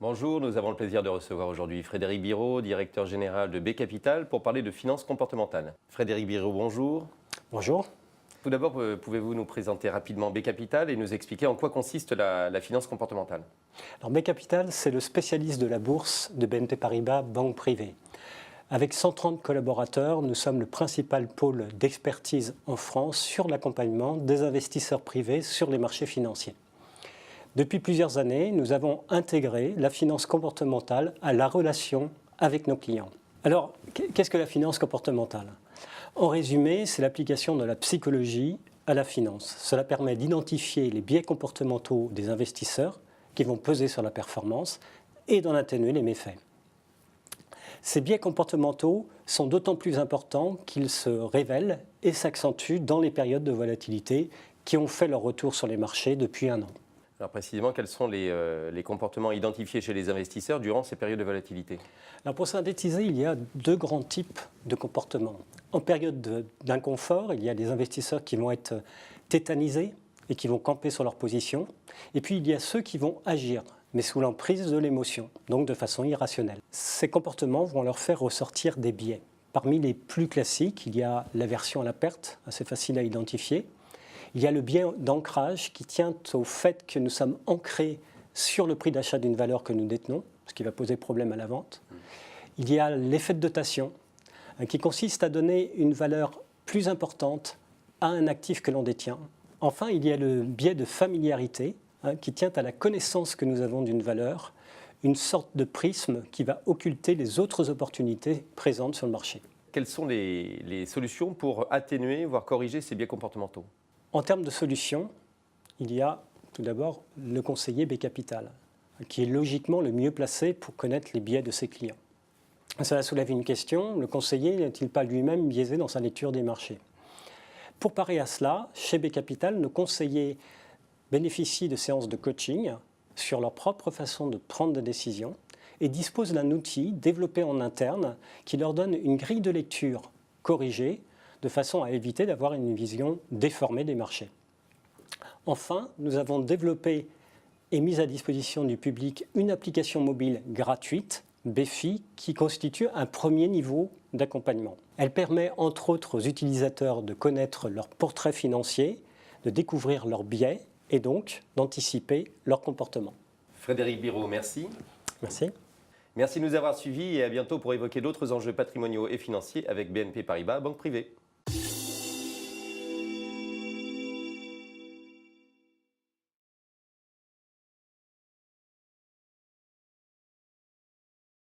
Bonjour, nous avons le plaisir de recevoir aujourd'hui Frédéric Birot, directeur général de B Capital, pour parler de finances comportementales. Frédéric Birot, bonjour. Bonjour. Tout d'abord, pouvez-vous nous présenter rapidement B Capital et nous expliquer en quoi consiste la finance comportementale? Alors, B Capital, c'est le spécialiste de la bourse de BNP Paribas, banque privée. Avec 130 collaborateurs, nous sommes le principal pôle d'expertise en France sur l'accompagnement des investisseurs privés sur les marchés financiers. Depuis plusieurs années, nous avons intégré la finance comportementale à la relation avec nos clients. Alors, qu'est-ce que la finance comportementale? En résumé, c'est l'application de la psychologie à la finance. Cela permet d'identifier les biais comportementaux des investisseurs qui vont peser sur la performance et d'en atténuer les méfaits. Ces biais comportementaux sont d'autant plus importants qu'ils se révèlent et s'accentuent dans les périodes de volatilité qui ont fait leur retour sur les marchés depuis un an. Alors précisément, quels sont les comportements identifiés chez les investisseurs durant ces périodes de volatilité? Alors pour synthétiser, il y a deux grands types de comportements. En période d'inconfort, il y a des investisseurs qui vont être tétanisés et qui vont camper sur leur position. Et puis il y a ceux qui vont agir, mais sous l'emprise de l'émotion, donc de façon irrationnelle. Ces comportements vont leur faire ressortir des biais. Parmi les plus classiques, il y a l'aversion à la perte, assez facile à identifier. Il y a le biais d'ancrage qui tient au fait que nous sommes ancrés sur le prix d'achat d'une valeur que nous détenons, ce qui va poser problème à la vente. Il y a l'effet de dotation, qui consiste à donner une valeur plus importante à un actif que l'on détient. Enfin, il y a le biais de familiarité, qui tient à la connaissance que nous avons d'une valeur, une sorte de prisme qui va occulter les autres opportunités présentes sur le marché. Quelles sont les solutions pour atténuer, voire corriger ces biais comportementaux? En termes de solutions, il y a tout d'abord le conseiller B Capital, qui est logiquement le mieux placé pour connaître les biais de ses clients. Cela soulève une question, le conseiller n'est-il pas lui-même biaisé dans sa lecture des marchés? Pour parer à cela, chez B Capital, nos conseillers bénéficient de séances de coaching sur leur propre façon de prendre des décisions et disposent d'un outil développé en interne qui leur donne une grille de lecture corrigée de façon à éviter d'avoir une vision déformée des marchés. Enfin, nous avons développé et mis à disposition du public une application mobile gratuite, BFI, qui constitue un premier niveau d'accompagnement. Elle permet entre autres aux utilisateurs de connaître leur portrait financier, de découvrir leurs biais et donc d'anticiper leur comportement. Frédéric Birot, merci. Merci. Merci de nous avoir suivis et à bientôt pour évoquer d'autres enjeux patrimoniaux et financiers avec BNP Paribas, banque privée.